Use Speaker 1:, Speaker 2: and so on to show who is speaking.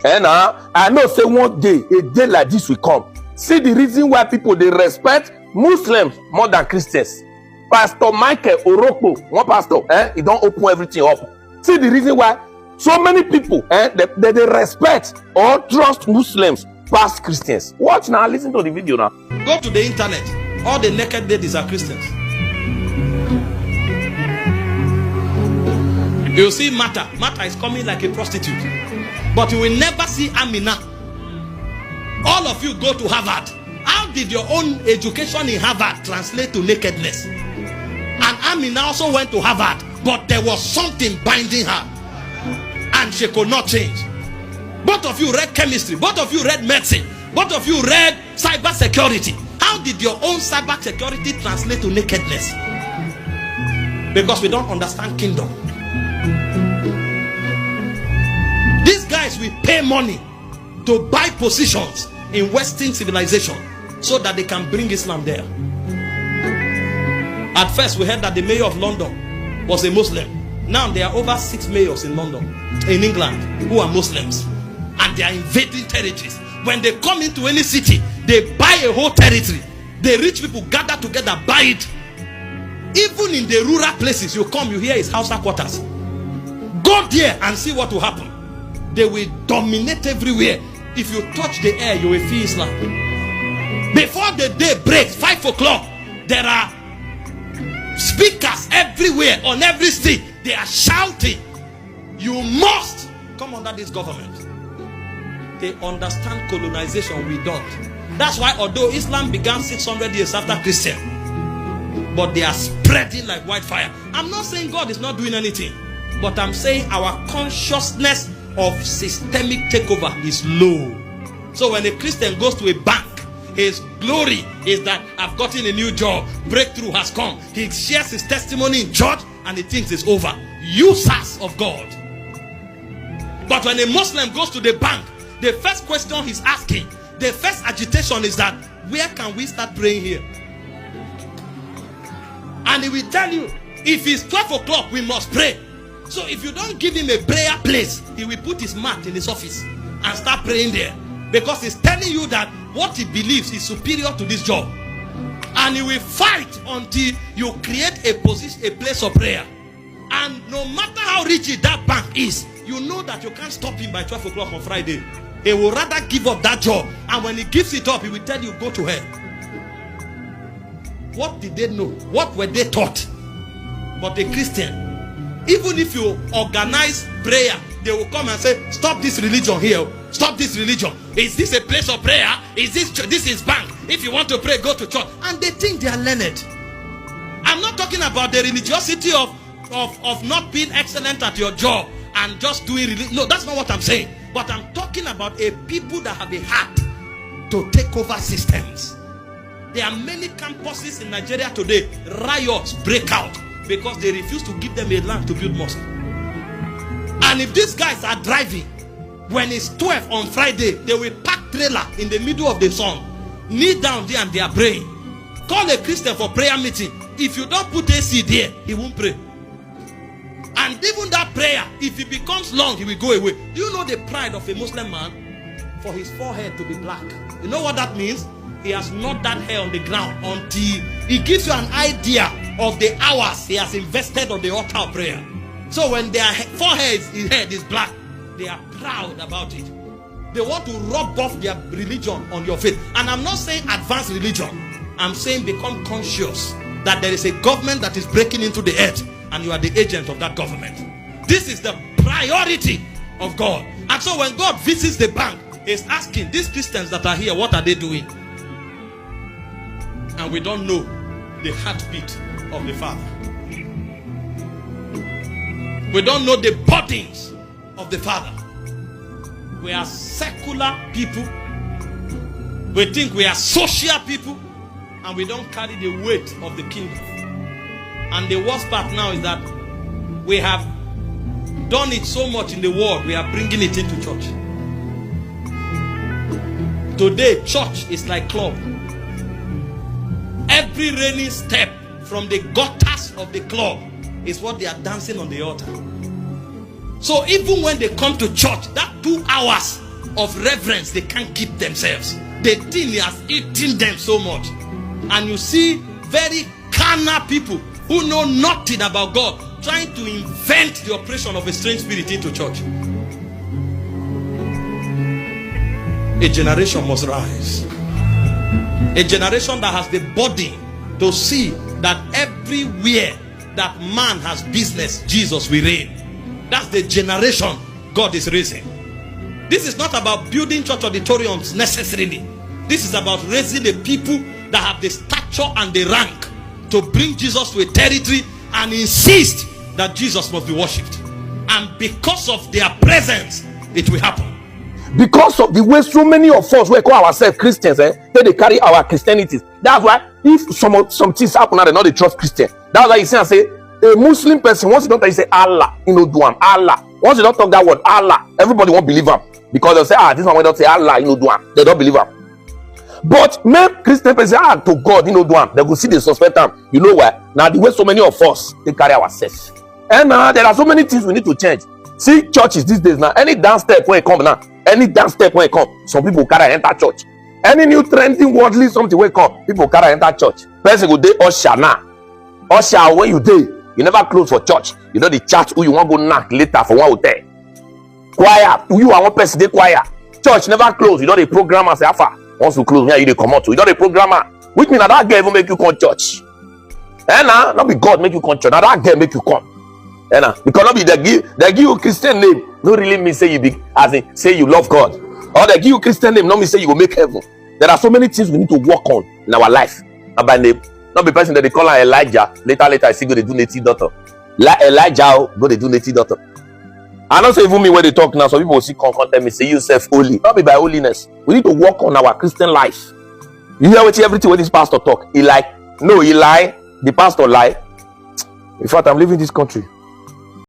Speaker 1: And I know say one day, a day like this will come. See the reason why people they respect Muslims more than Christians. Pastor Michael Orokpo, one pastor, he don't open everything up. See the reason why so many people they respect or trust Muslims past Christians. Watch now, listen to the video now.
Speaker 2: Go to the internet. All the naked ladies are Christians. You see Martha. Martha is coming like a prostitute. But you will never see Amina. All of you go to Harvard. How did your own education in Harvard translate to nakedness? And Amina also went to Harvard, but there was something binding her. And she could not change. Both of you read chemistry. Both of you read medicine. Both of you read cyber security. How did your own cyber security translate to nakedness? Because we don't understand kingdom. These guys will pay money to buy positions in Western civilization so that they can bring Islam there. At first we heard that the mayor of London was a Muslim. Now there are over 6 mayors in London, in England, who are Muslims. And they are invading territories. When they come into any city, they buy a whole territory. The rich people gather together, buy it. Even in the rural places, you come, you hear his house quarters. Go there and see what will happen. They will dominate everywhere. If you touch the air, you will feel Islam. Before the day breaks, 5 o'clock, there are speakers everywhere, on every street. They are shouting, you must come under this government. They understand colonization, we don't. That's why although Islam began 600 years after Christian, but they are spreading like wildfire. I'm not saying God is not doing anything, but I'm saying our consciousness of systemic takeover is low. So when a Christian goes to a bank, his glory is that I've gotten a new job, breakthrough has come. He shares his testimony in church and he thinks it's over. Users of God. But when a Muslim goes to the bank, the first question he's asking, the first agitation is that, where can we start praying here? And he will tell you, if it's 12 o'clock, we must pray. So if you don't give him a prayer place, he will put his mat in his office and start praying there. Because he's telling you that what he believes is superior to this job. And he will fight until you create a position, a place of prayer. And no matter how rich that bank is, you know that you can't stop him by 12 o'clock on Friday. He will rather give up that job. And when he gives it up, he will tell you, go to hell. What did they know? What were they taught? But the Christian, even if you organize prayer, they will come and say, stop this religion here. Stop this religion. Is this a place of prayer? Is this is bank? If you want to pray, go to church. And they think they are learned. I'm not talking about the religiosity of not being excellent at your job and just doing religion. No, that's not what I'm saying. But I'm talking about a people that have a heart to take over systems. There are many campuses in Nigeria today. Riots break out because they refuse to give them a land to build mosque. And if these guys are driving, when it's 12 on Friday, they will park trailer in the middle of the sun, kneel down there and they are praying. Call a Christian for prayer meeting. If you don't put AC there, he won't pray. And even that prayer, if it becomes long, he will go away. Do you know the pride of a Muslim man? For his forehead to be black. You know what that means? He has not that hair on the ground until he gives you an idea of the hours he has invested on the altar of prayer. So when their forehead, his head is black, they are proud about it. They want to rub off their religion on your face. And I'm not saying advanced religion. I'm saying become conscious that there is a government that is breaking into the earth and you are the agent of that government. This is the priority of God. And so when God visits the bank, he's asking these Christians that are here, what are they doing? And we don't know the heartbeat of the Father. We don't know the burdens of the Father. We are secular people. We think we are social people. And we don't carry the weight of the kingdom. And the worst part now is that we have done it so much in the world, we are bringing it into church. Today, church is like club. Every rainy step from the gutters of the club is what they are dancing on the altar. So even when they come to church, that 2 hours of reverence they can't keep themselves. The thing has eaten them so much. And you see very carnal people who know nothing about God trying to invent the operation of a strange spirit into church. A generation must rise. A generation that has the body to see that everywhere that man has business, Jesus will reign. That's the generation God is raising. This is not about building church auditoriums necessarily. This is about raising the people that have the stature and the rank to bring Jesus to a territory and insist that Jesus must be worshipped. And because of their presence, it will happen.
Speaker 1: Because of the way so many of us we call ourselves Christians, they carry our Christianity. That's why if some things happen and they not they trust Christian. That's why you say a Muslim person, once you don't say Allah, you know, do him Allah. Once you don't talk that word Allah, everybody won't believe him. Because they'll say, this one we don't say Allah, you know, do him. They don't believe him. But men Christian person say, to God, you know, do him. They go see the suspect him. You know why? Now the way so many of us they carry ourselves. And there are so many things we need to change. See churches these days now. Any dance step when it come now, any dance step when it come, some people carry enter church. Any new trending worldly something when it come, people carry enter church. Person go dey usher now. Usher when you dey, you never close for church. You know the church who you want go knock later for one hotel. Choir, you and one person dey choir. Church never close. You know the programmer say alpha. Once you close, here you dey come out. You know the programmer. Which mean that girl even make you come church. Now not be God make you come church. Now that girl make you come. Because not be they give you Christian name. No really mean say you be as in say you love God. Or they give you Christian name, not mean say you will make heaven. There are so many things we need to work on in our life. And by name, not be person that they call her Elijah. Later, I see go they do native daughter. Elijah go they do native daughter. I don't say even me when they talk now. Some people will see tell me say you self holy. Not be by holiness. We need to work on our Christian life. You hear what everything when this pastor talk. He lie. No, he lie. The pastor lie. In fact, I'm leaving this country.